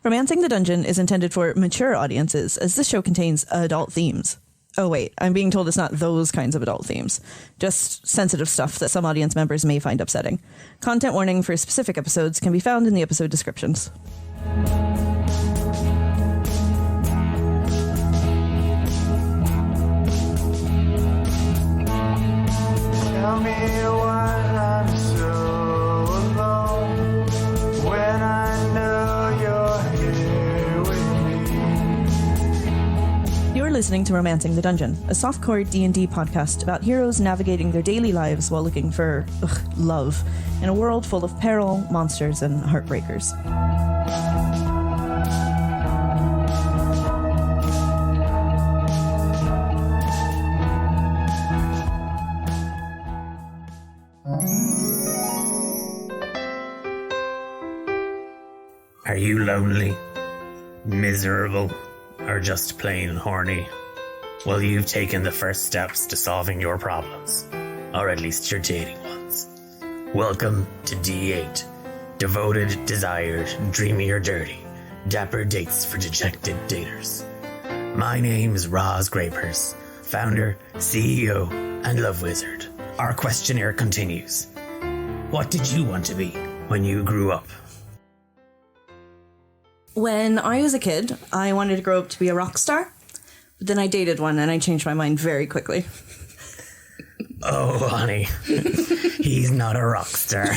Romancing the Dungeon is intended for mature audiences, as this show contains adult themes. Oh wait, I'm being told it's not those kinds of adult themes. Just sensitive stuff that some audience members may find upsetting. Content warning for specific episodes can be found in the episode descriptions. Tell me why I'm so alone when I know you're here with me. You're listening to Romancing the Dungeon, a softcore D&D podcast about heroes navigating their daily lives while looking for love in a world full of peril, monsters, and heartbreakers. Are you lonely, miserable, or just plain horny? Well, you've taken the first steps to solving your problems, or at least your dating ones. Welcome to D8, devoted, desired, dreamy or dirty, dapper dates for dejected daters. My name is Roz Grapers, founder, CEO, and love wizard. Our questionnaire continues. What did you want to be when you grew up? When I was a kid, I wanted to grow up to be a rock star, but then I dated one and I changed my mind very quickly. Oh, honey, he's not a rock star.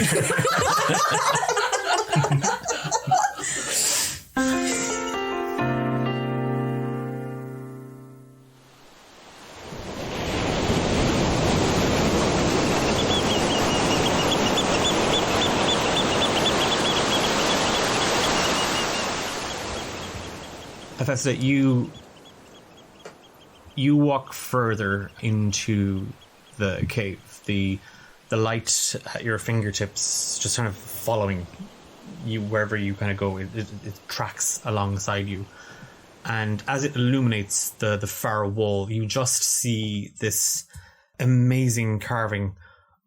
Hephaesta, you walk further into the cave. The light at your fingertips just kind of following you wherever you kind of go. It tracks alongside you. And as it illuminates the far wall, you just see this amazing carving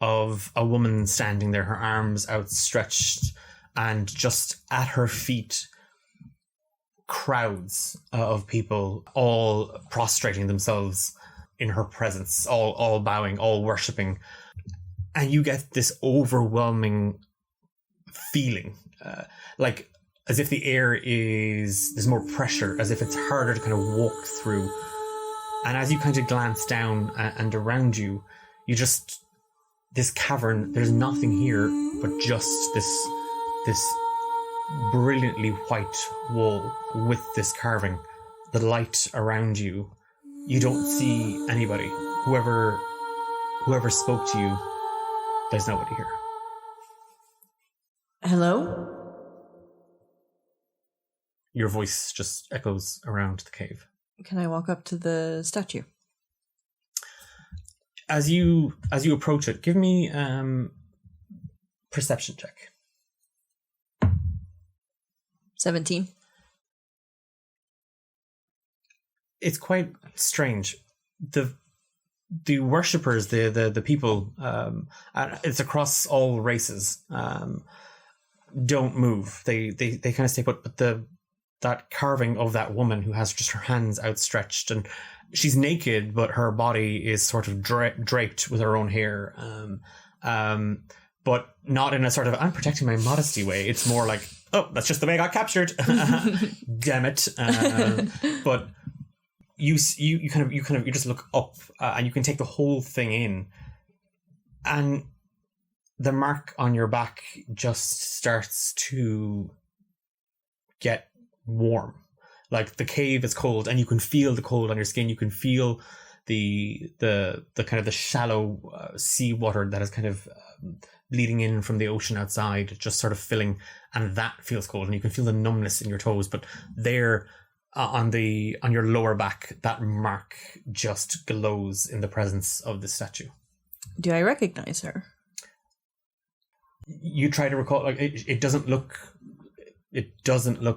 of a woman standing there, her arms outstretched, and just at her feet crowds of people all prostrating themselves in her presence, all bowing, all worshipping. And you get this overwhelming feeling, like as if the air there's more pressure, as if it's harder to kind of walk through. And as you kind of glance down and around you, this cavern, there's nothing here but just this brilliantly white wall with this carving. The light around you, you don't see anybody. Whoever spoke to you, there's nobody here. Hello? Your voice just echoes around the cave. Can I walk up to the statue? As you approach it, give me perception check. 17. It's quite strange. The worshippers, the people, it's across all races, don't move. They kind of stay put. But that carving of that woman who has just her hands outstretched, and she's naked, but her body is sort of draped with her own hair. But not in a sort of I'm protecting my modesty way. It's more like, oh, that's just the way I got captured. Damn it. But you just look up and you can take the whole thing in, and the mark on your back just starts to get warm. Like the cave is cold, and you can feel the cold on your skin. You can feel the kind of the shallow seawater that is kind of bleeding in from the ocean outside, just sort of filling, and that feels cold, and you can feel the numbness in your toes. But there, on your lower back, that mark just glows in the presence of the statue. Do I recognize her? You try to recall, like it doesn't look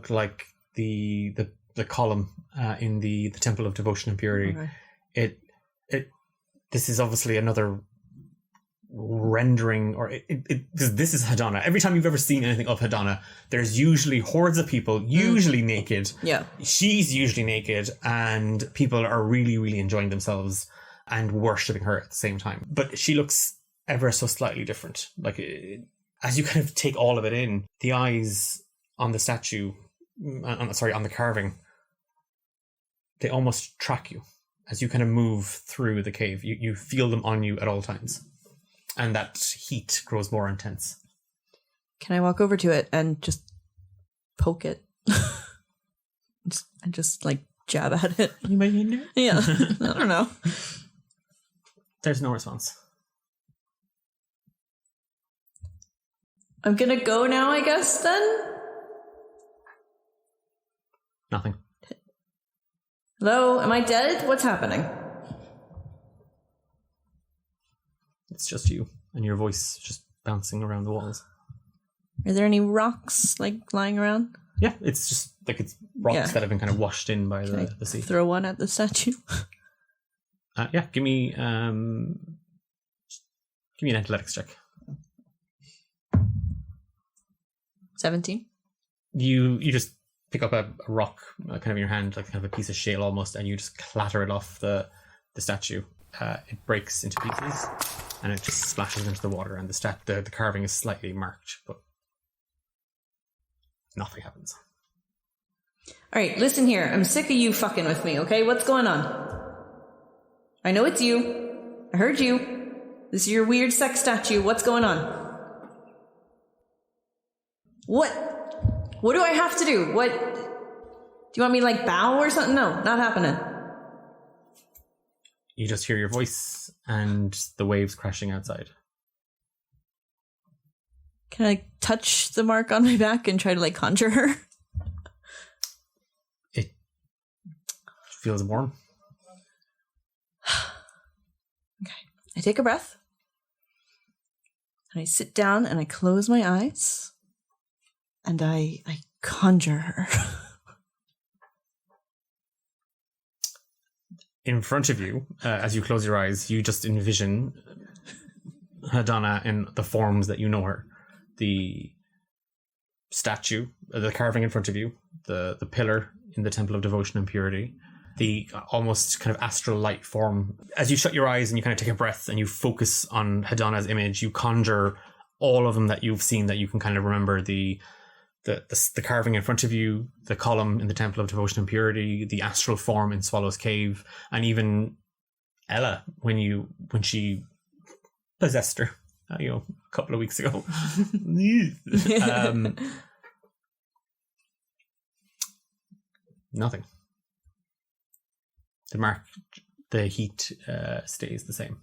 like the column in the Temple of Devotion and Purity. Okay. This is obviously another rendering, or because this is Hedona. Every time you've ever seen anything of Hedona, there's usually hordes of people, usually naked. Yeah. She's usually naked, and people are really, really enjoying themselves and worshipping her at the same time. But she looks ever so slightly different. Like, as you kind of take all of it in, the eyes on the statue, on the carving, they almost track you as you kind of move through the cave. You feel them on you at all times. And that heat grows more intense. Can I walk over to it and just poke it? just like jab at it? Anybody in there? Yeah. I don't know. There's no response. I'm gonna go now, I guess, then? Nothing. Hello? Am I dead? What's happening? It's just you and your voice just bouncing around the walls. Are there any rocks, like, lying around? Yeah, it's just like it's rocks that have been kind of washed in by the sea. Throw one at the statue? Yeah, give me an athletics check. 17. You just pick up a rock kind of in your hand, like kind of a piece of shale almost, and you just clatter it off the statue. It breaks into pieces and it just splashes into the water, and the carving is slightly marked, but nothing happens. All right, listen here. I'm sick of you fucking with me, okay? What's going on? I know it's you. I heard you. This is your weird sex statue. What's going on? What do I have to do? Do you want me to, like, bow or something? No, not happening. You just hear your voice and the waves crashing outside. Can I touch the mark on my back and try to, like, conjure her? It feels warm. Okay. I take a breath. And I sit down and I close my eyes. And I conjure her. In front of you, as you close your eyes, you just envision Hedona in the forms that you know her. The statue, the carving in front of you, the pillar in the Temple of Devotion and Purity, the almost kind of astral light form. As you shut your eyes and you kind of take a breath and you focus on Hedona's image, you conjure all of them that you've seen that you can kind of remember. The carving in front of you, the column in the Temple of Devotion and Purity, the astral form in Swallow's Cave, and even Ella when she possessed her, a couple of weeks ago. Nothing. The heat stays the same.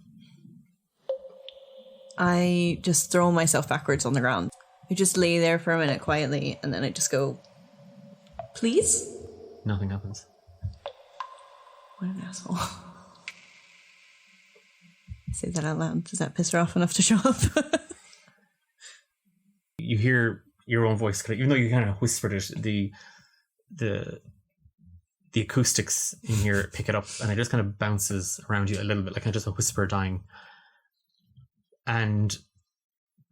I just throw myself backwards on the ground. I just lay there for a minute quietly, and then I just go, please? Nothing happens. What an asshole. Say that out loud. Does that piss her off enough to show up? You hear your own voice, even though you kind of whispered it, the acoustics in here pick it up, and it just kind of bounces around you a little bit, like just a whisper dying. And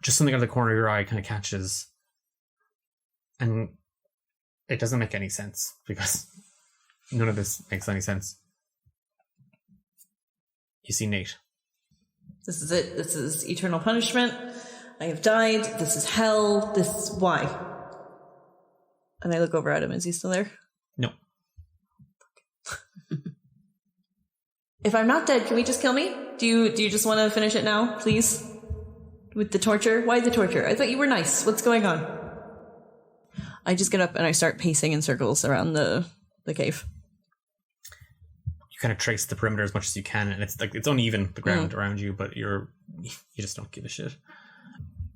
just something out of the corner of your eye kind of catches, and it doesn't make any sense because none of this makes any sense. You see Nate. This is it. This is eternal punishment. I have died. This is hell. This is why. And I look over at him. Is he still there? No. If I'm not dead, can we just kill me? Do you just want to finish it now, please? With the torture? Why the torture? I thought you were nice. What's going on? I just get up and I start pacing in circles around the cave. You kind of trace the perimeter as much as you can, and it's like it's uneven, the ground around you, but you just don't give a shit.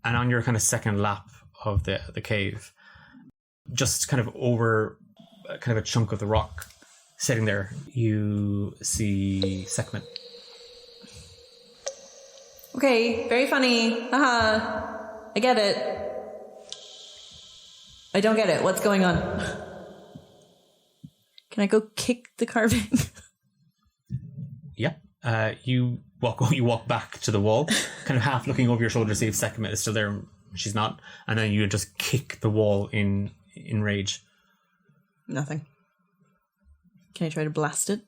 And on your kind of second lap of the cave, just kind of over kind of a chunk of the rock sitting there, you see Sekhmet. Okay, very funny. Haha. I get it. I don't get it. What's going on? Can I go kick the carving? Yeah. You you walk back to the wall, kind of half looking over your shoulder to see if Sekhmet is still there. She's not. And then you just kick the wall in rage. Nothing. Can I try to blast it?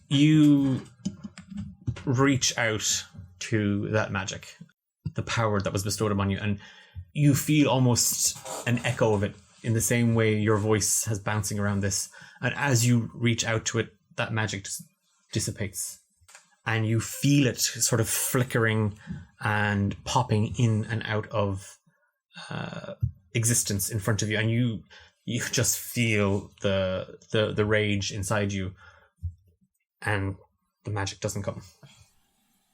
You reach out to that magic, the power that was bestowed upon you, and you feel almost an echo of it in the same way your voice has bouncing around this. And as you reach out to it, that magic just dissipates. And you feel it sort of flickering and popping in and out of existence in front of you. And you just feel the rage inside you. And the magic doesn't come.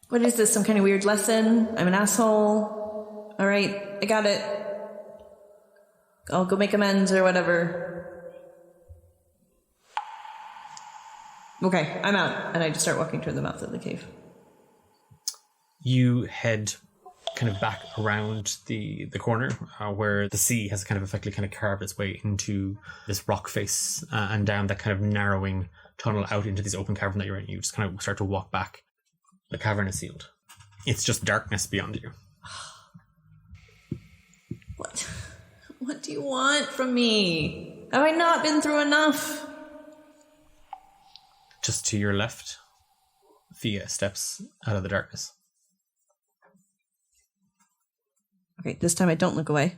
What is this? Some kind of weird lesson? I'm an asshole. All right, I got it. I'll go make amends or whatever. Okay, I'm out. And I just start walking toward the mouth of the cave. You head kind of back around the corner where the sea has kind of effectively kind of carved its way into this rock face and down that kind of narrowing tunnel out into this open cavern that you're in. You just kind of start to walk back. The cavern is sealed. It's just darkness beyond you. What? What do you want from me? Have I not been through enough? Just to your left, Fia steps out of the darkness. Okay, this time I don't look away.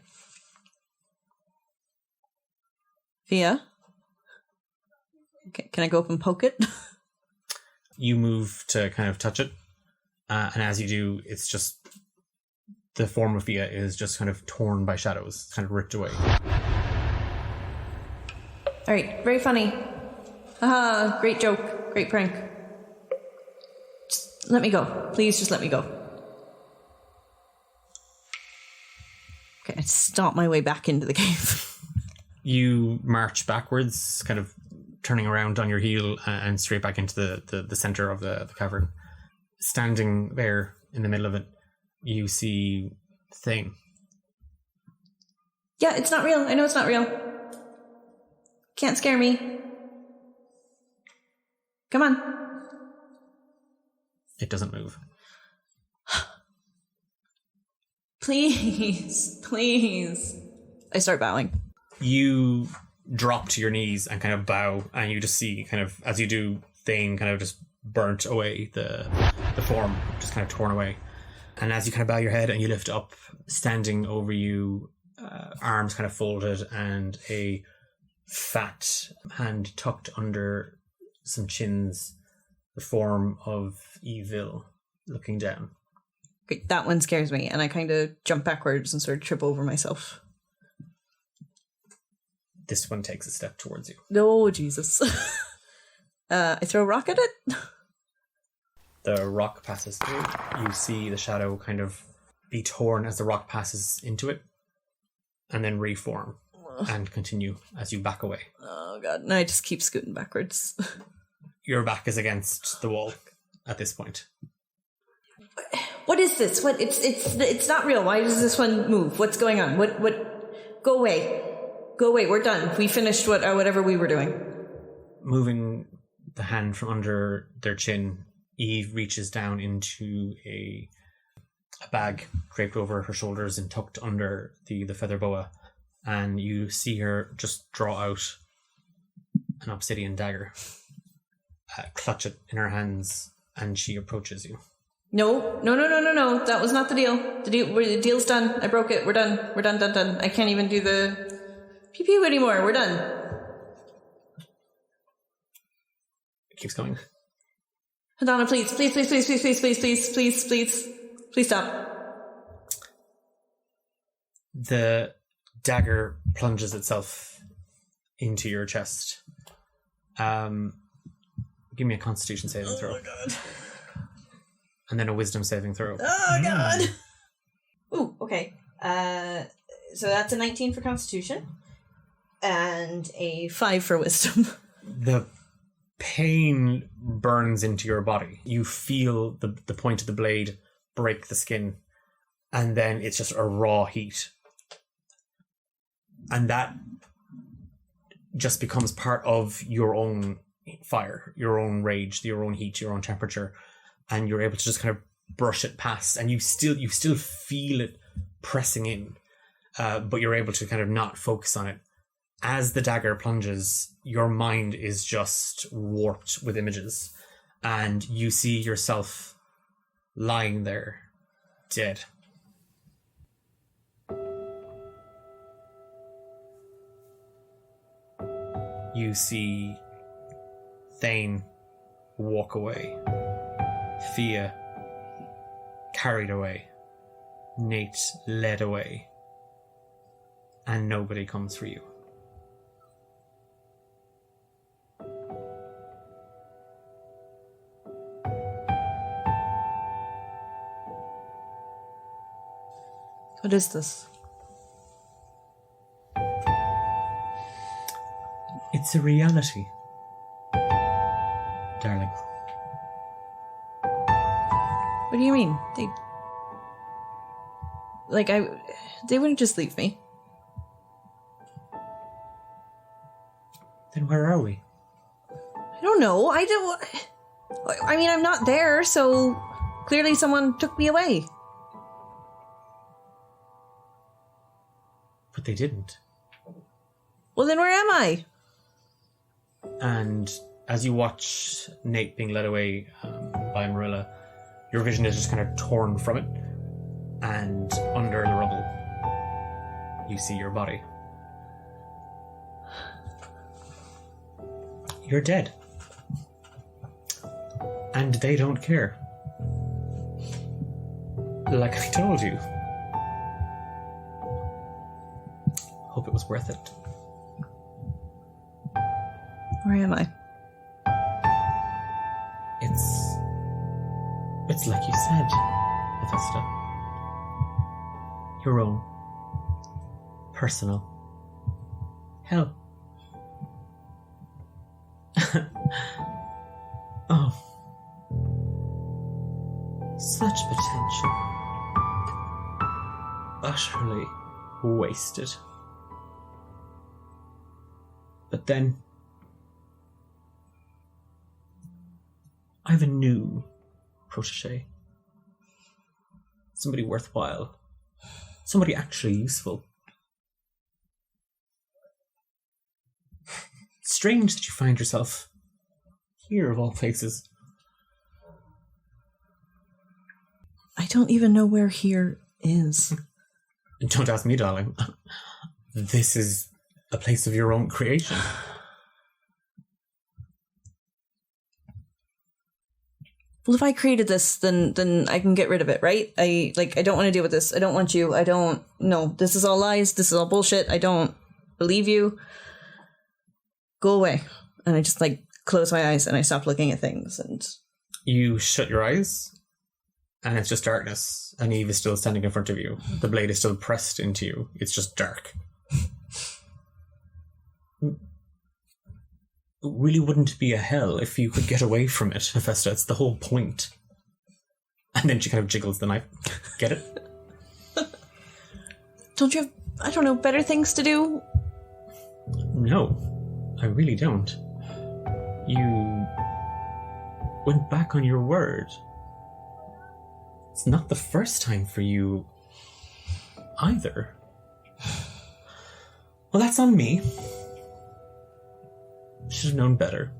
Fia? Okay, can I go up and poke it? You move to kind of touch it, and as you do, it's just the form of Fia is just kind of torn by shadows, kind of ripped away. All right, very funny. Haha, great joke, great prank. Just let me go. Please just let me go. Okay, I stomp my way back into the cave. You march backwards, kind of turning around on your heel and straight back into the center of the cavern. Standing there in the middle of it, you see Thane. Yeah, it's not real. I know it's not real. Can't scare me. Come on. It doesn't move. Please, please. I start bowing. You drop to your knees and kind of bow, and you just see kind of, as you do, Thane kind of just burnt away the form, just kind of torn away. And as you kind of bow your head and you lift up, standing over you, arms kind of folded and a fat hand tucked under some chins, the form of Evil looking down. Okay, that one scares me, and I kind of jump backwards and sort of trip over myself. This one takes a step towards you. Oh, Jesus. I throw a rock at it? The rock passes through. You see the shadow kind of be torn as the rock passes into it, and then reform and continue as you back away. Oh, God. And I just keep scooting backwards. Your back is against the wall at this point. What is this? What? It's not real. Why does this one move? What's going on? What? Go away. Go away. We're done. We finished whatever we were doing. Moving the hand from under their chin, Eve reaches down into a bag draped over her shoulders and tucked under the feather boa, and you see her just draw out an obsidian dagger, clutch it in her hands, and she approaches you. No. That was not the deal. The deal's done. I broke it. We're done. We're done. I can't even do the pew-pew anymore. We're done. It keeps going. Hedona, please stop. The dagger plunges itself into your chest. Give me a Constitution saving throw. Oh my God. And then a Wisdom saving throw. Oh God. Ooh, okay. So that's a 19 for Constitution and a 5 for Wisdom. The pain burns into your body. You feel the point of the blade break the skin, and then it's just a raw heat. And that just becomes part of your own fire, your own rage, your own heat, your own temperature. and you're able to just kind of brush it past, and you still feel it pressing in, but you're able to kind of not focus on it. As the dagger plunges, your mind is just warped with images, and you see yourself lying there, dead. You see Thane walk away, Fia carried away, Nate led away, and nobody comes for you. What is this? It's a reality, darling. What do you mean? They wouldn't just leave me. Then where are we? I don't know. I mean, I'm not there, so clearly someone took me away. But they didn't. Well, then where am I? And as you watch Nate being led away by Marilla, your vision is just kind of torn from it, and under the rubble, you see your body. You're dead. And they don't care. Like I told you. Hope it was worth it. Where am I? It's like you said, Hephaesta. Your own personal hell. Oh. Such potential. Utterly wasted. But then I have a new protege. Somebody worthwhile. Somebody actually useful. Strange that you find yourself here of all places. I don't even know where here is. Don't ask me, darling. This is a place of your own creation. Well, if I created this, then I can get rid of it, right? I don't want to deal with this. I don't want you. No, this is all lies. This is all bullshit. I don't believe you. Go away. And I just close my eyes and I stop looking at things. And you shut your eyes and it's just darkness. And Eve is still standing in front of you. The blade is still pressed into you. It's just dark. It really wouldn't be a hell if you could get away from it, Hephaesta. It's the whole point. And then she kind of jiggles the knife. Get it? Don't you have, better things to do? No, I really don't. You went back on your word. It's not the first time for you either. Well, that's on me. Should have known better.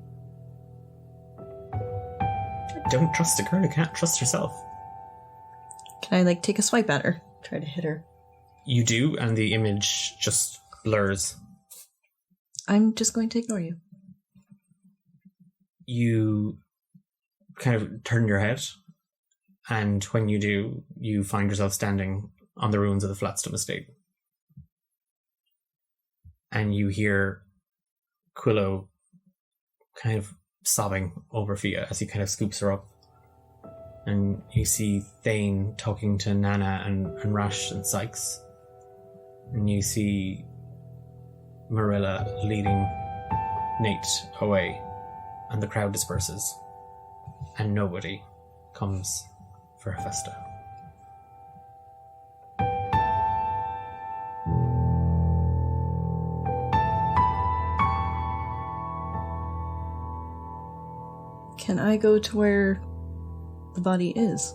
Don't trust a girl who can't trust herself. Can I take a swipe at her? Try to hit her. You do, and the image just blurs. I'm just going to ignore you. You kind of turn your head, and when you do, you find yourself standing on the ruins of the Flatstom Estate. And you hear Quillo kind of sobbing over Fia as he kind of scoops her up. And you see Thane talking to Nana and Rash and Sykes. And you see Marilla leading Nate away. And the crowd disperses. And nobody comes for Hephaesta. Can I go to where the body is.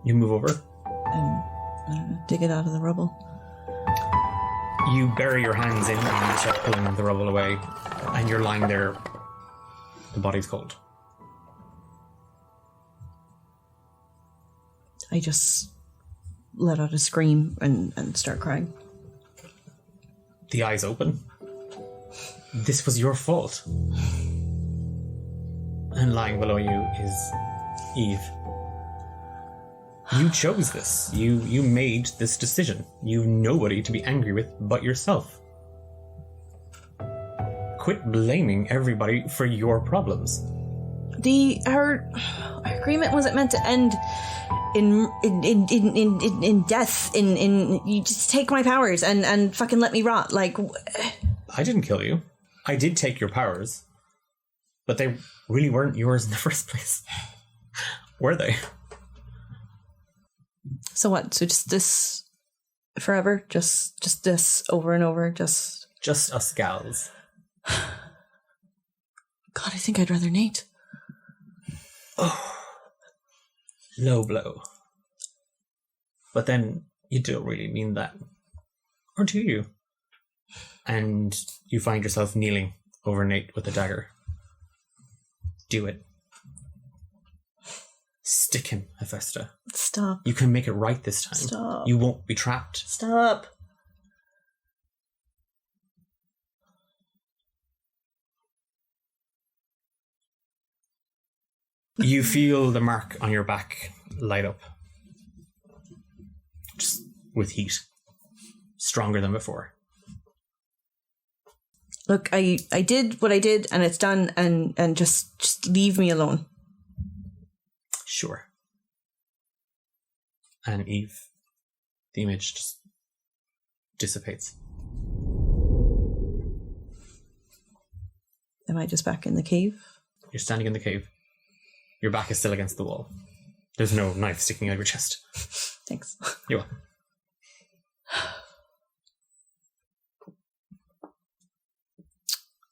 You move over. And I don't know, dig it out of the rubble. You bury your hands in and you start pulling the rubble away, and you're lying there. The body's cold. I just let out a scream and start crying. The eyes open. This was your fault. And lying below you is Eve. You chose this. You made this decision. You've nobody to be angry with but yourself. Quit blaming everybody for your problems. Our agreement wasn't meant to end in death. In you just take my powers and fucking let me rot. Like, I didn't kill you. I did take your powers, but they really weren't yours in the first place. Were they? So what? So just this forever? Just this over and over? Just us gals. God, I think I'd rather Nate. Oh. Low blow. But then you don't really mean that. Or do you? And you find yourself kneeling over Nate with a dagger. Do it. Stick him, Hephaesta. Stop. You can make it right this time. Stop. You won't be trapped. Stop. You feel the mark on your back light up. Just with heat. Stronger than before. Look, I did what I did and it's done and just leave me alone. Sure. And Eve, the image just dissipates. Am I just back in the cave? You're standing in the cave. Your back is still against the wall. There's no knife sticking out of your chest. Thanks. You're welcome.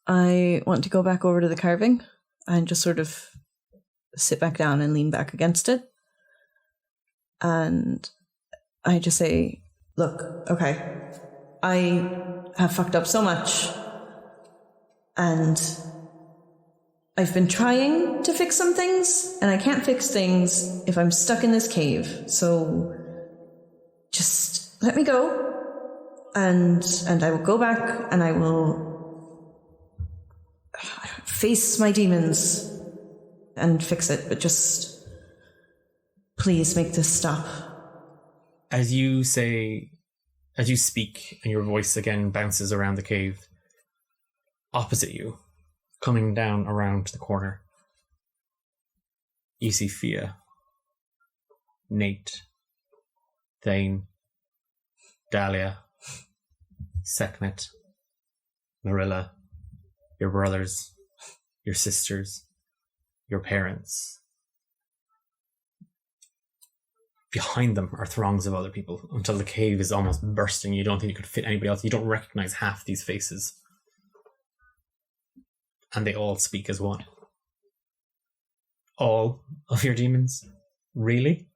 I want to go back over to the carving and just sort of sit back down and lean back against it. And I just say, look, okay, I have fucked up so much and I've been trying to fix some things and I can't fix things if I'm stuck in this cave. So just let me go and I will go back and I will face my demons and fix it, but just please make this stop. As you speak and your voice again bounces around the cave, opposite you, coming down around the corner, you see Fia, Nate, Thane, Dahlia, Sekhmet, Marilla, your brothers, your sisters, your parents. Behind them are throngs of other people until the cave is almost bursting. You don't think you could fit anybody else. You don't recognize half these faces. And they all speak as one. All of your demons? Really?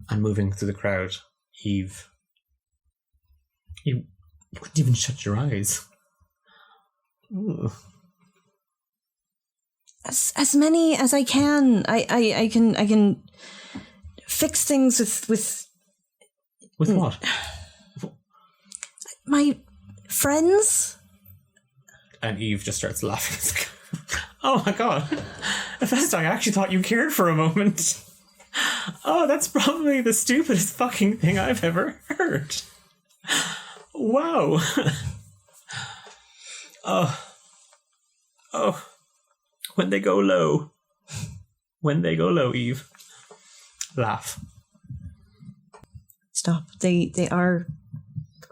And moving through the crowd, Eve. You wouldn't even shut your eyes. Ooh. As many as I can. I can fix things with what? My friends. And Eve just starts laughing. It's like, oh my god. Hephaesta, I actually thought you cared for a moment. Oh, that's probably the stupidest fucking thing I've ever heard. Wow. Oh. When they go low. When they go low, Eve. Laugh. Stop. They are...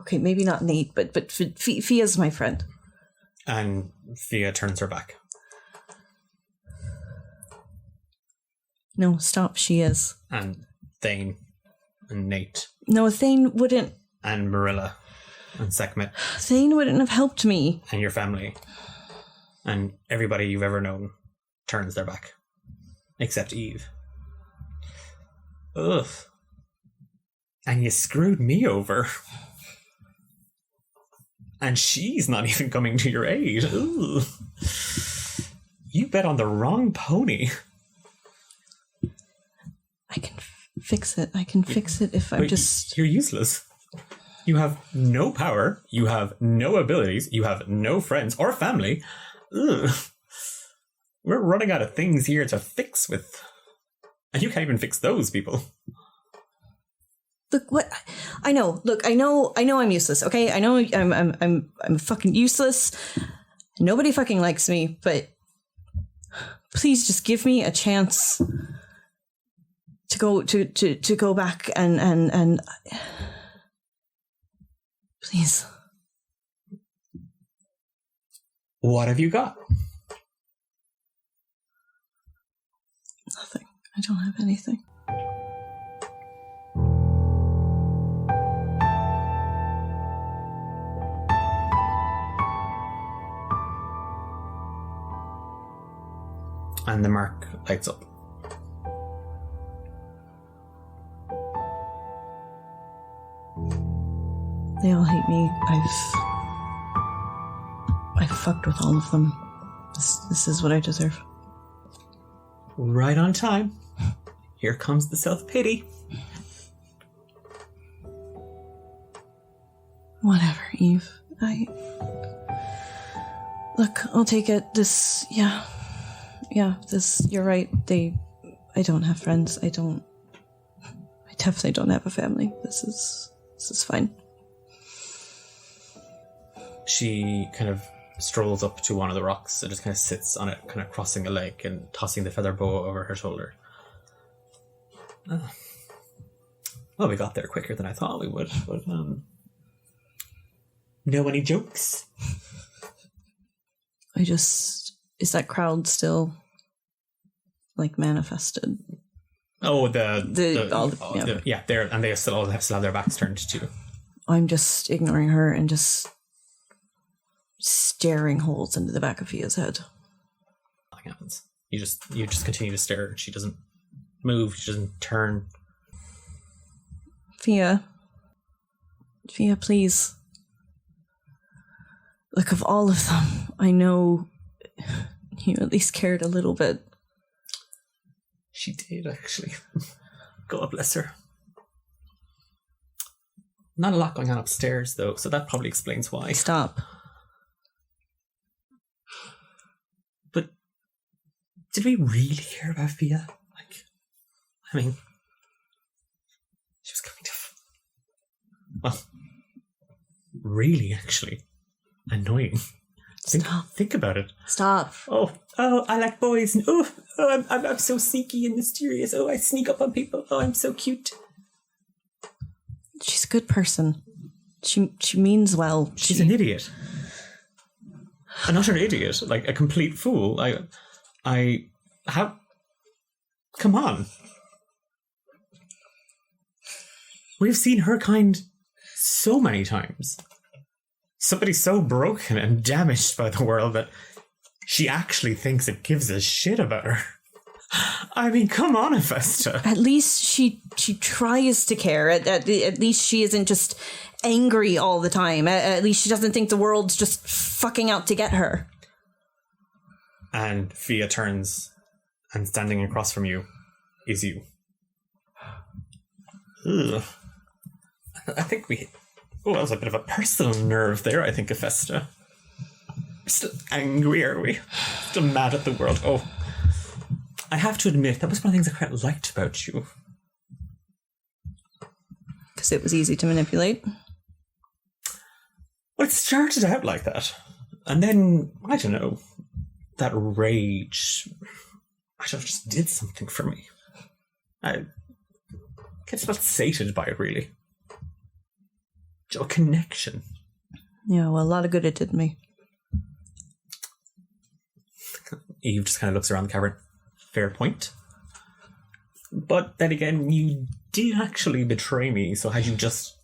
Okay, maybe not Nate, but Fia's my friend. And Fia turns her back. No, stop. She is. And Thane. And Nate. No, Thane wouldn't... And Marilla. And Sekhmet. Thane wouldn't have helped me. And your family. And everybody you've ever known turns their back. Except Eve. Ugh. And you screwed me over. And she's not even coming to your aid. Ugh. You bet on the wrong pony. I can fix it. I can fix it if I'm just... You're useless. You have no power. You have no abilities. You have no friends or family. Ugh. We're running out of things here to fix with. And you can't even fix those people. Look, what I know. Look, I know I'm useless. Okay, I know I'm fucking useless. Nobody fucking likes me, but please just give me a chance to go back and please. What have you got? Nothing. I don't have anything. And the mark lights up. They all hate me. I've fucked with all of them. This is what I deserve. Right on time. Here comes the self-pity. Whatever, Eve. Look, I'll take it. You're right. I don't have friends. I definitely don't have a family. This is fine. She kind of strolls up to one of the rocks and just kind of sits on it, kind of crossing a leg and tossing the feather boa over her shoulder. Well, we got there quicker than I thought we would, but know any jokes? Is that crowd still like manifested? Oh, yeah, they still have their backs turned to. I'm just ignoring her and just staring holes into the back of Fia's head. Nothing happens. You just continue to stare. She doesn't move. She doesn't turn. Fia, please. Look, of all of them, I know you at least cared a little bit. She did, actually. God bless her. Not a lot going on upstairs, though, so that probably explains why. Stop. But did we really care about Fia? She was coming to... Well, really, actually. Annoying. Think about it. Stop. Oh, I like boys. And I'm so sneaky and mysterious. Oh, I sneak up on people. Oh, I'm so cute. She's a good person. She means well. She's an idiot. An utter idiot. Like a complete fool. Come on. We've seen her kind so many times. Somebody so broken and damaged by the world that she actually thinks it gives a shit about her. Come on, Hephaesta. At least she tries to care. At least she isn't just angry all the time. At least she doesn't think the world's just fucking out to get her. And Fia turns, and standing across from you is you. Ugh. I think that was a bit of a personal nerve there, I think, Hephaesta. We're still angry, are we? Still mad at the world. Oh, I have to admit, that was one of the things I quite liked about you. Because it was easy to manipulate? Well, it started out like that. And then, I don't know, that rage, just did something for me. I just felt sated by it, really. A connection. Yeah, well, a lot of good it did me. Eve just kind of looks around the cavern. Fair point. But then again, you did actually betray me, so had you just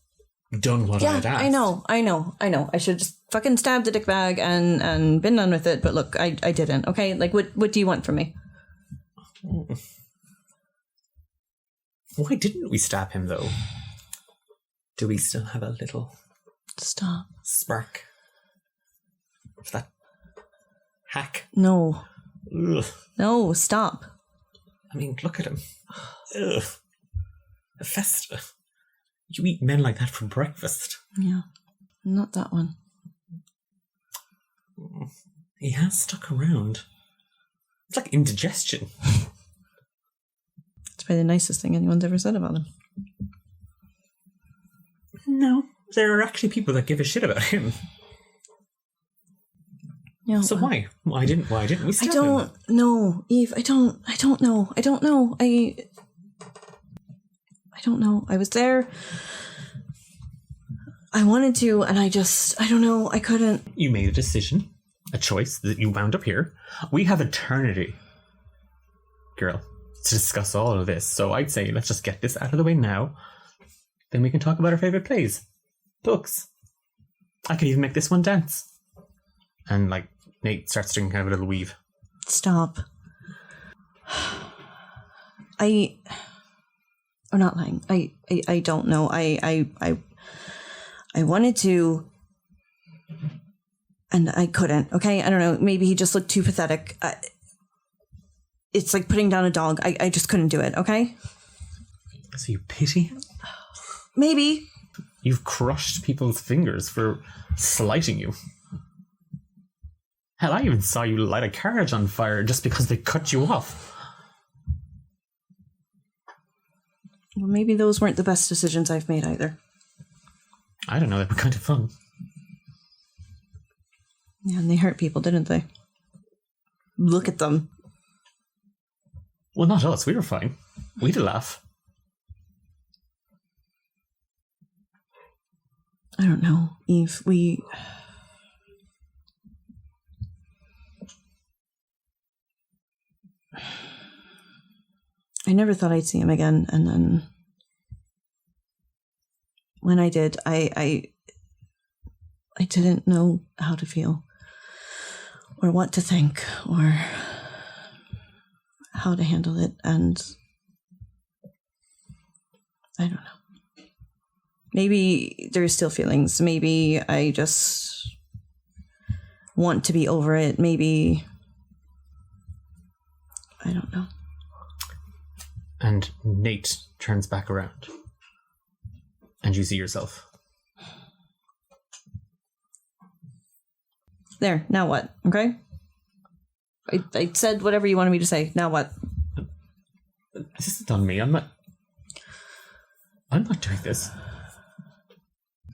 done what I had asked? I know. I should have just fucking stabbed the dick bag and been done with it, but look, I didn't, okay? Like, what do you want from me? Why didn't we stab him, though? Do we still have a little Stop. spark of that hack? No. Ugh. No, stop. I mean, look at him. Ugh. Hephaesta. You eat men like that for breakfast. Yeah. Not that one. He has stuck around. It's like indigestion. It's probably the nicest thing anyone's ever said about him. No, there are actually people that give a shit about him. Yeah. So why? Why didn't we stab him? I don't know, Eve. I don't know. I don't know. I don't know. I was there. I wanted to, and I don't know. I couldn't. You made a decision, a choice that you wound up here. We have eternity, girl, to discuss all of this. So I'd say let's just get this out of the way now. Then we can talk about our favourite plays, books. I could even make this one dance. And like Nate starts doing kind of a little weave. Stop. I'm not lying. I don't know. I wanted to, and I couldn't. Okay, I don't know. Maybe he just looked too pathetic. It's like putting down a dog. I just couldn't do it. Okay. So you pity? Maybe. You've crushed people's fingers for slighting you. Hell, I even saw you light a carriage on fire just because they cut you off. Well, maybe those weren't the best decisions I've made either. I don't know, they were kind of fun. Yeah, and they hurt people, didn't they? Look at them. Well, not us, we were fine. We had a laugh. I don't know, Eve. I never thought I'd see him again, and then when I did, I didn't know how to feel, or what to think, or how to handle it, and I don't know. Maybe there's still feelings. Maybe I just want to be over it. Maybe I don't know. And Nate turns back around. And you see yourself. There, now what? Okay? I said whatever you wanted me to say. Now what? This isn't on me. I'm not doing this.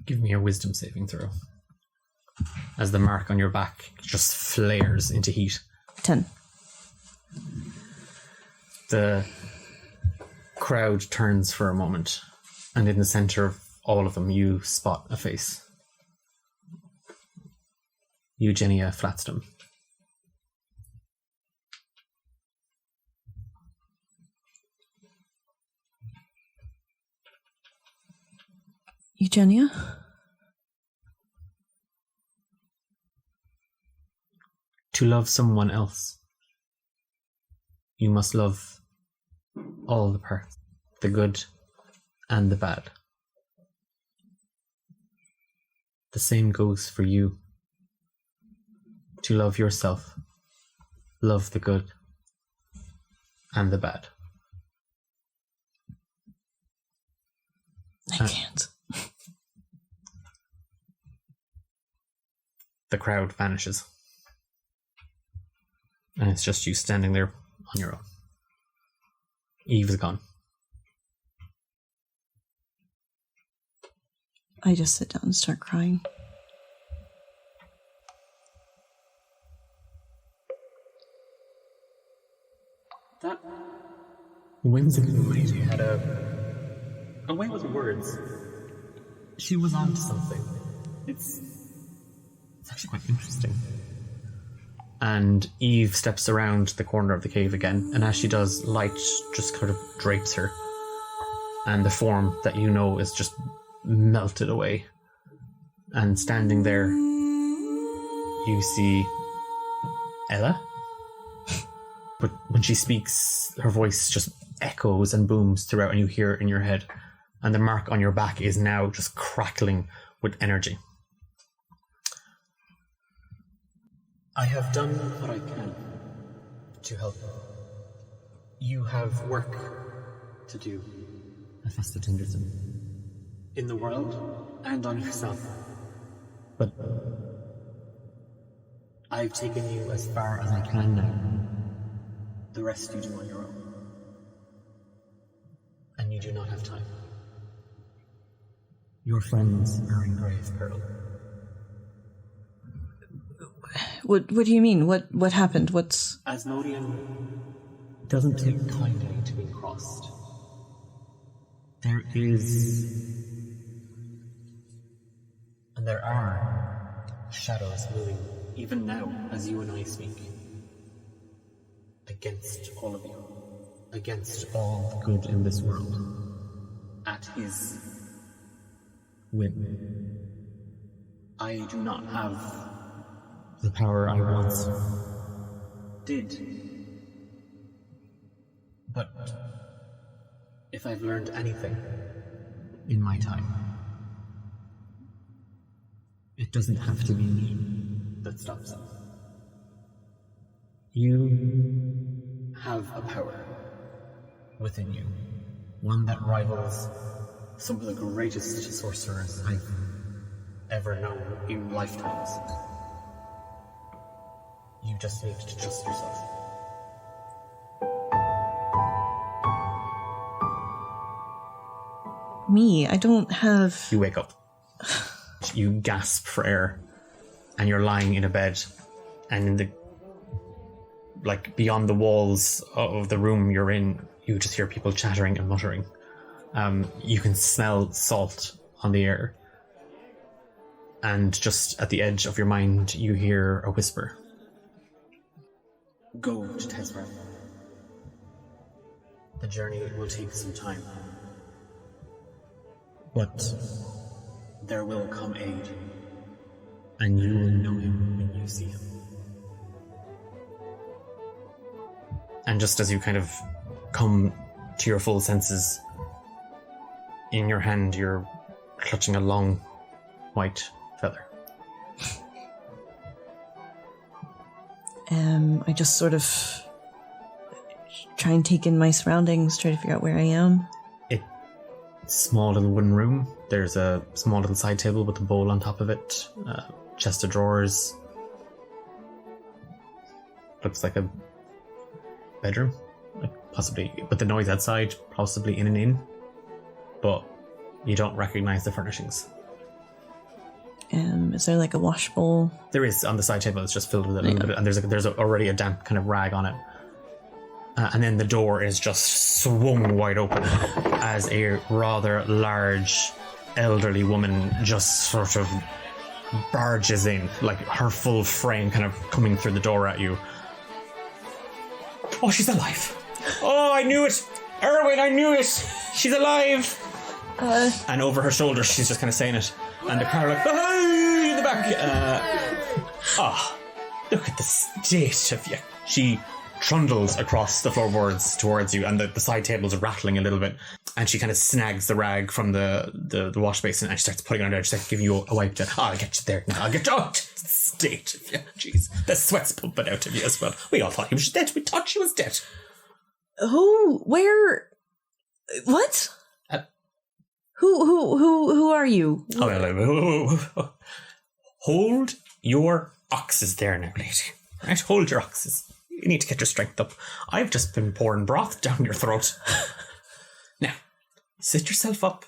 Give me a wisdom saving throw. As the mark on your back just flares into heat. 10. The crowd turns for a moment, and in the center of all of them, you spot a face. Eugenia Flatstom. Eugenia? To love someone else, you must love all the parts, the good and the bad. The same goes for you. To love yourself, love the good and the bad. I can't. The crowd vanishes. And it's just you standing there on your own. Eve is gone. I just sit down and start crying. That whimsical lady had a way with words. She was on to something. It's actually quite interesting. And Eve steps around the corner of the cave again, and as she does, light just kind of drapes her. And the form that you know is just melted away. And standing there, you see Ella but when she speaks, her voice just echoes and booms throughout, and you hear it in your head. And the mark on your back is now just crackling with energy. I have done what I can to help. You have work to do, Hephaesta Tinderson, in the world and on yourself. But I've taken you as far as I can now. The rest you do on your own. And you do not have time. Your friends are in grave peril. What do you mean? What happened? What's... Asmodean doesn't take kindly to being crossed. There is... and there are shadows moving, even now, as you and I speak. Against all of you. Against all the good in this world. At his whim. I do not have the power I once did. But if I've learned anything in my time, it doesn't have to be me that stops us. You have a power within you, one that rivals some of the greatest sorcerers I've ever known in lifetimes. You just need to trust yourself. Me? I don't have... You wake up. You gasp for air, and you're lying in a bed, and in the... like, beyond the walls of the room you're in, you just hear people chattering and muttering. You can smell salt on the air. And just at the edge of your mind, you hear a whisper. Go to Tesra. The journey will take some time. But there will come aid. And you will know him when you see him. And just as you kind of come to your full senses, in your hand you're clutching a long white feather. I just sort of try and take in my surroundings, try to figure out where I am. It's a small little wooden room. There's a small little side table with a bowl on top of it, chest of drawers. Looks like a bedroom, like possibly, but the noise outside, possibly in an inn, but you don't recognize the furnishings. Is there like a wash bowl? There is on the side table. It's just filled with a little bit, and there's already a damp kind of rag on it. And then the door is just swung wide open as a rather large elderly woman just sort of barges in, like her full frame kind of coming through the door at you. Oh, she's alive. Oh, I knew it. Erwin, I knew it. She's alive. And over her shoulder, she's just kind of saying it. And the car like, hey, in the back. Look at the state of you. She trundles across the floorboards towards you, and the side tables are rattling a little bit. And she kind of snags the rag from the wash basin, and she starts putting it on there. She starts giving you a wipe down. Oh, I'll get you there now. I'll get you. Oh, the state of you. Jeez. The sweat's pumping out of you as well. We all thought he was dead. We thought she was dead. Who? Where? What? Who are you? Oh, hold your oxes there now, lady. Right, hold your oxes. You need to get your strength up. I've just been pouring broth down your throat. Now, sit yourself up.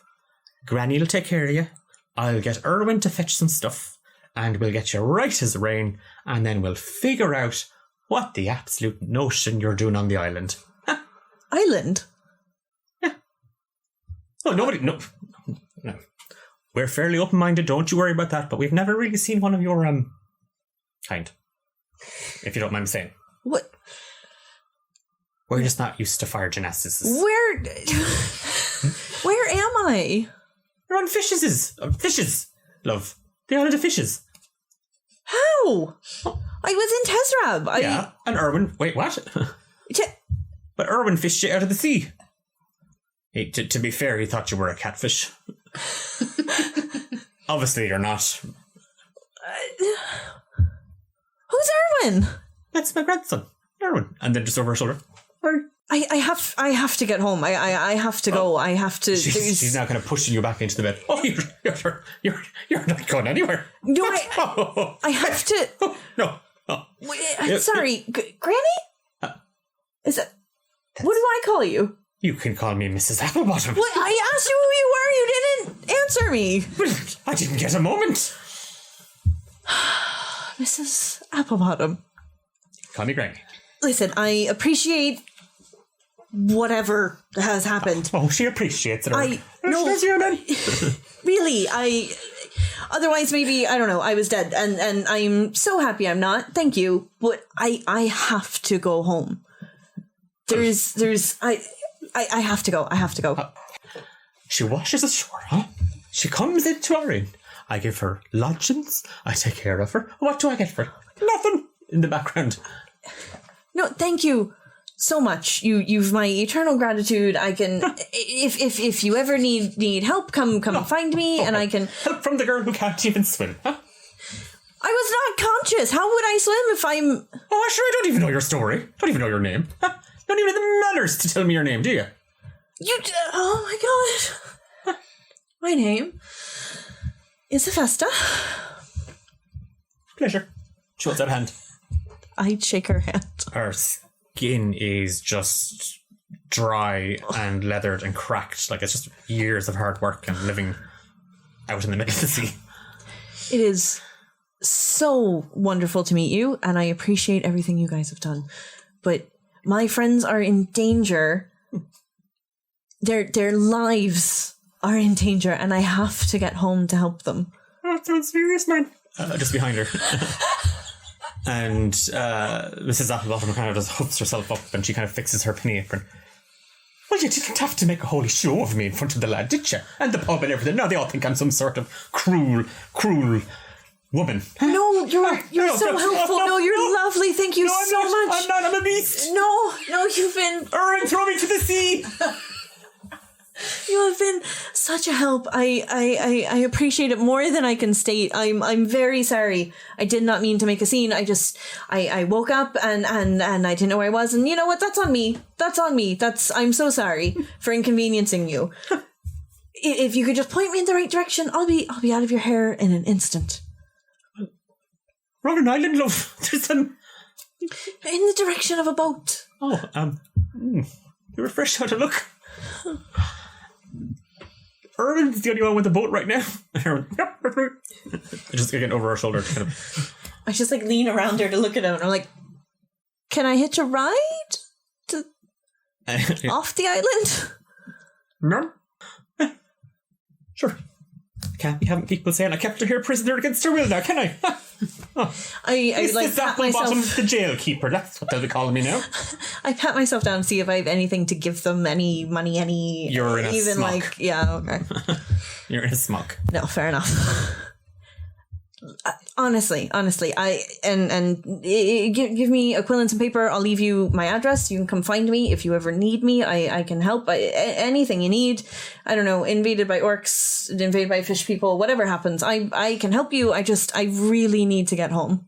Granny will take care of you. I'll get Erwin to fetch some stuff, and we'll get you right as rain, and then we'll figure out what the absolute notion you're doing on the island. Huh? Island? Yeah. Oh, nobody... No. We're fairly open-minded, don't you worry about that, but we've never really seen one of your, kind. If you don't mind me saying. What? We're just not used to fire Genasis. Where am I? You're on fishes. Fishes, love. The island of fishes. How? I was in Tesrab. Yeah, and Erwin... Wait, what? But Erwin fished you out of the sea. Hey, to be fair, he thought you were a catfish. Obviously, you're not. Who's Erwin? That's my grandson, Erwin. And then just over her shoulder. I have to get home. I have to go. I have to. She's now kind of pushing you back into the bed. Oh, you're not going anywhere. No, I have to. Oh, no. Oh. Wait, sorry, Granny? Is it? What do I call you? You can call me Mrs. Applebottom. What? I asked you who you were. You didn't answer me. Well, I didn't get a moment. Mrs. Applebottom. Call me Granny. Listen, I appreciate whatever has happened. Oh, she appreciates it. No, really, otherwise maybe, I don't know, I was dead, and I'm so happy I'm not. Thank you, but I have to go home. I have to go. I have to go. She washes ashore, huh? She comes into our inn. I give her lodgings. I take care of her. What do I get for her? Nothing. In the background. No, thank you so much. You've my eternal gratitude. I can, if you ever need help, come find me, and I can help from the girl who can't even swim. Huh? I was not conscious. How would I swim if I'm? Oh, sure. I don't even know your story. Don't even know your name. Huh? Don't even have the manners to tell me your name, do you? Oh my god. My name is Hephaesta. Pleasure. She holds out a hand. I'd shake her hand. Her skin is just dry and leathered and cracked. Like it's just years of hard work and living out in the middle of the sea. It is so wonderful to meet you, and I appreciate everything you guys have done. But my friends are in danger. Their lives are in danger, and I have to get home to help them. Oh, that sounds serious, man. Just behind her. And Mrs. Applebottom kind of just hooks herself up, and she kind of fixes her penny apron. Well, you didn't have to make a holy show of me in front of the lad, did you? And the pub and everything. Now they all think I'm some sort of cruel woman. No, you're so helpful. No, you're lovely. Thank you so much. I'm not. I'm a beast. No, you've been. Aaron, throw me to the sea. You have been such a help. I appreciate it more than I can state. I'm very sorry. I did not mean to make a scene. I woke up and I didn't know where I was, and you know what? That's on me. I'm so sorry for inconveniencing you. If you could just point me in the right direction, I'll be out of your hair in an instant. We're on an island, love. There's in the direction of a boat. Oh, you were fresh how to look. Erwin's the only one with a boat right now. Erwin, yep, that's right. Just again over her shoulder. Kind of. I just like lean around her to look at him, and I'm like, "Can I hitch a ride to off the island?" No. Sure. Can't be having people saying I kept her here prisoner against her will now, can I? Oh. I like pat myself. The jail keeper. That's what they'll be calling me now. I pat myself down to see if I have anything to give them, any money, any. You're in a even smock. Like yeah, okay. You're in a smock. No, fair enough. Honestly, I give me a quill and some paper. I'll leave you my address. You can come find me if you ever need me. I can help. Anything you need. I don't know. Invaded by orcs, invaded by fish people. Whatever happens, I can help you. I really need to get home.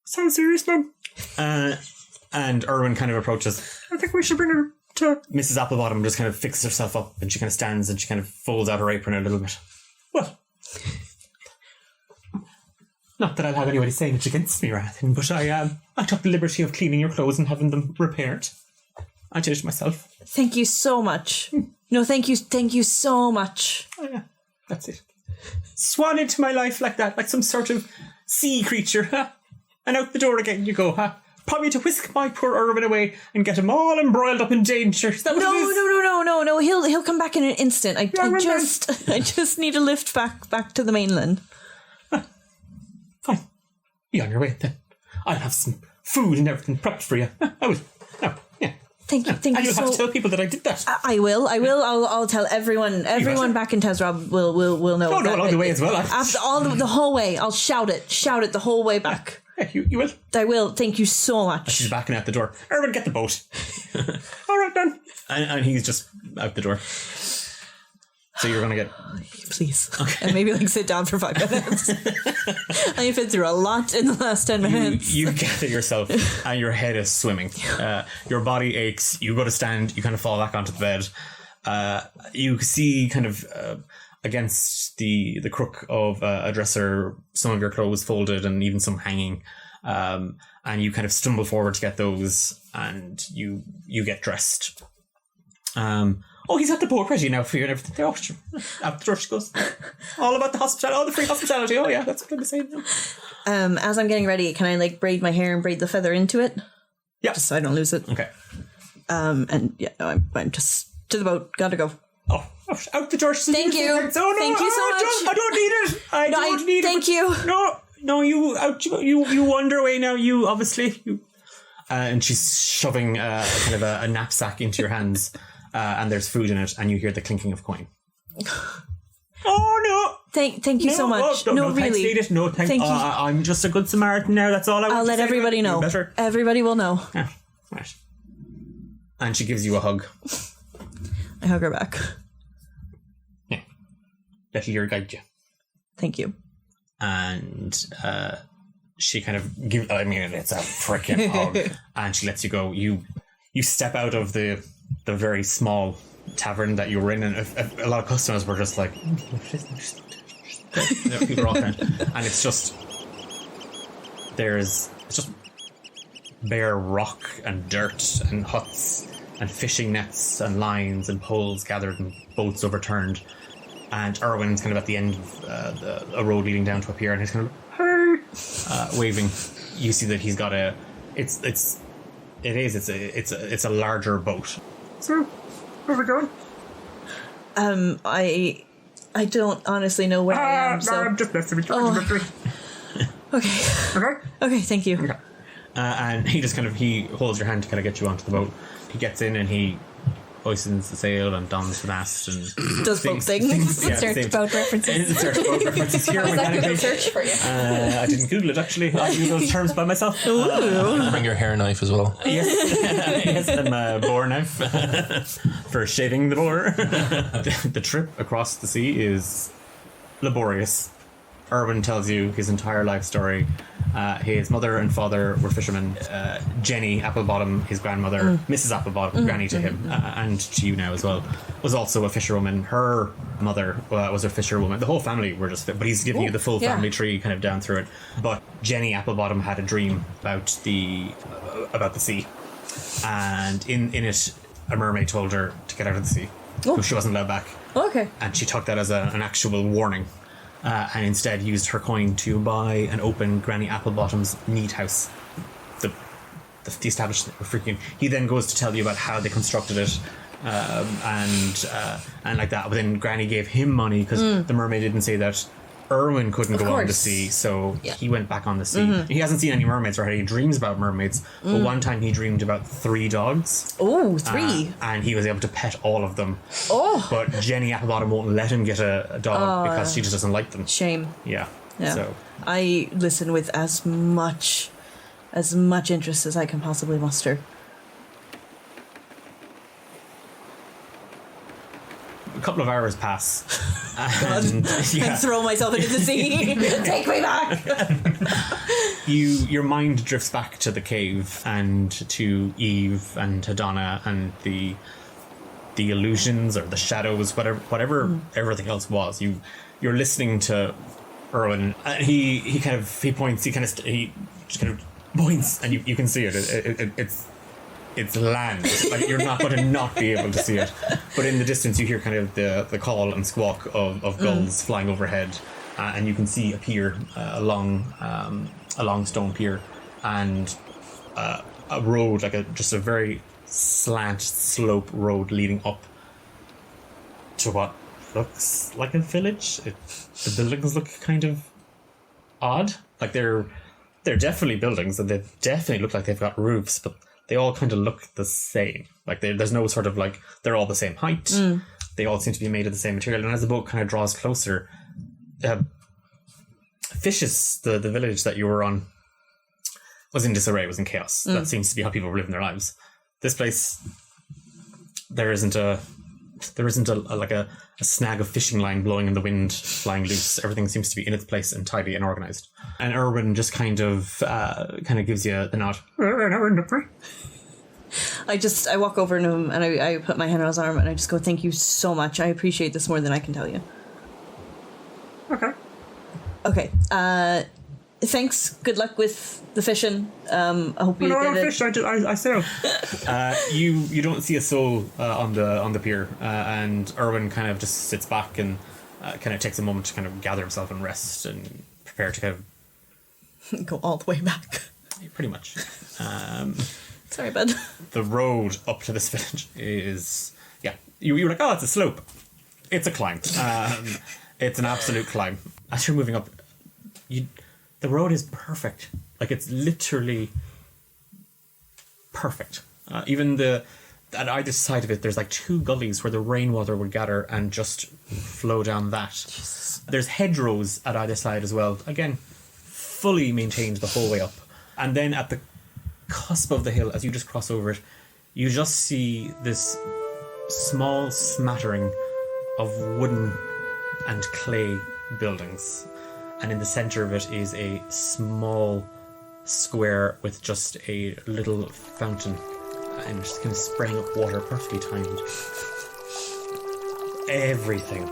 Sounds serious, man. And Erwin kind of approaches. I think we should bring her to. Mrs. Applebottom just kind of fixes herself up, and she kind of stands and she kind of folds out her apron a little bit. Well. Not that I'll have anybody saying it against me or anything, but I took the liberty of cleaning your clothes and having them repaired. I did it myself. Thank you so much. No, thank you so much. Oh yeah, that's it. Swan into my life like that, like some sort of sea creature, huh? And out the door again you go, huh? Probably to whisk my poor Erwin away and get him all embroiled up in danger. Is that what it is? No. He'll come back in an instant. I just need a lift back to the mainland. Fine. Be on your way then. I'll have some food and everything prepped for you. I will. Oh, yeah. Thank you. And you'll have to tell people that I did that. I will. I'll tell everyone. Everyone back in Tesrob will know. Oh, no, along the way as well. After the whole way, I'll shout it the whole way back. Yeah, you will. I will. Thank you so much. She's backing out the door. Erwin, get the boat. All right, then. And he's just out the door. So you're going to get... Please. Okay. And maybe sit down for 5 minutes. I've been through a lot in the last 10 minutes. You gather yourself and your head is swimming. Your body aches. You go to stand. You kind of fall back onto the bed. You see kind of against the crook of a dresser, some of your clothes folded and even some hanging. And you kind of stumble forward to get those and you get dressed. He's at the boat ready now for you and everything. Out the door she goes. All about the hospitality, all the free hospitality. Oh yeah, that's what I'm saying. As I'm getting ready, can I braid my hair and braid the feather into it? Yeah. Just so I don't lose it. Okay. And yeah, no, I'm just to the boat. Gotta go. Oh, out the door. Thank you. Oh, no, thank you so much. I don't need it. I don't need it. Thank you. No, you wander away now. You obviously. And she's shoving kind of a knapsack into your hands. And there's food in it, and you hear the clinking of coin. Oh no! Thank you so much. No, really. Thanks, Edith. No, thank you. I'm just a good Samaritan now. That's all I want. I'll let everybody know. Everybody will know. Yeah, right. And she gives you a hug. I hug her back. Yeah. Let her guide you. Thank you. And she kind of gives. I mean, it's a frickin' hug. And she lets you go. You step out of the very small tavern that you were in, and a lot of customers were just like, people are all kind of, and it's just bare rock and dirt and huts and fishing nets and lines and poles gathered and boats overturned, and Erwin's kind of at the end of a road leading down to up here, and he's kind of waving. You see that he's got it's a larger boat. So, where are we going? I don't honestly know where I am. So I'm just messing with you. Okay. Okay, thank you. Okay. And he just he holds your hand to kind of get you onto the boat. He gets in and he hoistens the sail and dons the mast and does both things. Search boat references. Search boat references here. How's that Google search for you? I didn't Google it actually. I knew those terms by myself. Bring your hair knife as well. Yes, and my boar knife for shaving the boar. The trip across the sea is laborious. Erwin tells you his entire life story. His mother and father were fishermen. Jenny Applebottom, his grandmother, Mrs. Applebottom, granny to him, and to you now as well, was also a fisherwoman. Her mother was a fisherwoman. The whole family were just, but he's giving you the full family tree kind of down through it. But Jenny Applebottom had a dream about the sea, and in it, a mermaid told her to get out of the sea. So she wasn't allowed back. Okay. And she took that as an actual warning. And instead used her coin to buy and open Granny Applebottom's neat house. The establishment were freaking. He then goes to tell you about how they constructed it, and like that. But then Granny gave him money because the mermaid didn't say that Erwin couldn't go on the sea, so he went back on the sea. He hasn't seen any mermaids or had any dreams about mermaids, but one time he dreamed about 3 dogs. Oh, 3. And he was able to pet all of them. Oh. But Jenny Applebottom won't let him get a dog because she just doesn't like them. Shame. Yeah. So I listen with as much interest as I can possibly muster. A couple of hours pass. And throw myself into the sea. Take me back. Your mind drifts back to the cave and to Eve and Hedona and the illusions or the shadows, whatever everything else was. You're listening to Erwin. And he points. He just kind of points, and you can see it. It's land. Like you're not going to not be able to see it. But in the distance, you hear kind of the call and squawk of gulls flying overhead, and you can see a pier, a long stone pier, and a road, just a very slant slope road leading up to what looks like a village. The buildings look kind of odd. Like they're definitely buildings, and they definitely look like they've got roofs, but they all kind of look the same. Like there's no sort of they're all the same height. They all seem to be made of the same material. And as the boat kind of draws closer, Fishes, the village that you were on, was in disarray, was in chaos. That seems to be how people were living their lives. This place, there isn't a snag of fishing line blowing in the wind, flying loose. Everything seems to be in its place and tidy and organized. And Erwin just kind of gives you the nod. I walk over to him and I put my hand on his arm and I just go, thank you so much. I appreciate this more than I can tell you. Okay. Thanks. Good luck with the fishing. I hope you get it. Fish. I sail. You don't see a soul on the pier, and Erwin kind of just sits back and kind of takes a moment to kind of gather himself and rest and prepare to kind of go all the way back. Pretty much. Sorry, bud. The road up to this village is you were like, oh, it's a slope. It's a climb. It's an absolute climb. As you're moving up, the road is perfect. Like, it's literally perfect. Even at either side of it, there's like 2 gullies where the rainwater would gather and just flow down that. Jesus. There's hedgerows at either side as well. Again, fully maintained the whole way up. And then at the cusp of the hill, as you just cross over it, you just see this small smattering of wooden and clay buildings. And in the center of it is a small square with just a little fountain and just kind of spraying up water, perfectly timed. Everything.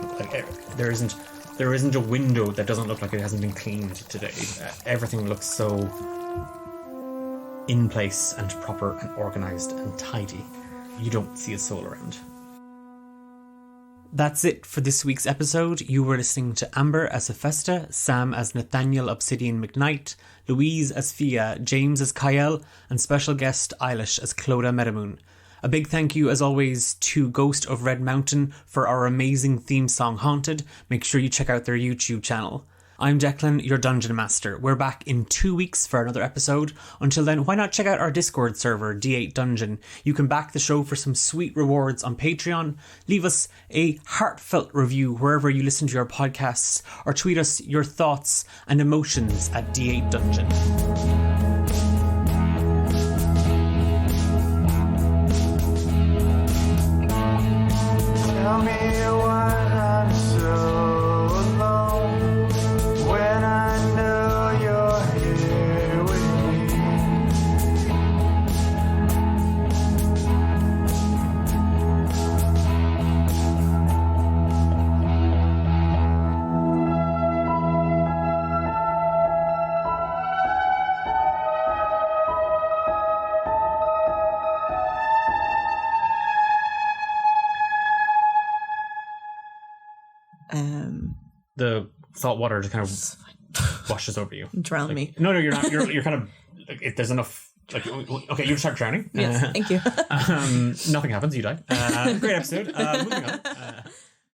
There isn't a window that doesn't look like it hasn't been cleaned today. Everything looks so in place and proper and organized and tidy. You don't see a soul around. That's it for this week's episode. You were listening to Amber as Hephaesta, Sam as Nathaniel Obsidian McKnight, Louise as Fia, James as Kyle, and special guest Eilish as Clodagh Medamoon. A big thank you, as always, to Ghost of Red Mountain for our amazing theme song Haunted. Make sure you check out their YouTube channel. I'm Declan, your Dungeon Master. We're back in 2 weeks for another episode. Until then, why not check out our Discord server, D8 Dungeon? You can back the show for some sweet rewards on Patreon. Leave us a heartfelt review wherever you listen to your podcasts, or tweet us your thoughts and emotions at D8 Dungeon. Tell me why I'm so alone when I know you're here with me. The salt water just kind of washes over you. Drown me. No, you're not. You're kind of. There's enough. Okay, you start drowning. Yes, thank you. Nothing happens. You die. Great episode. Moving on.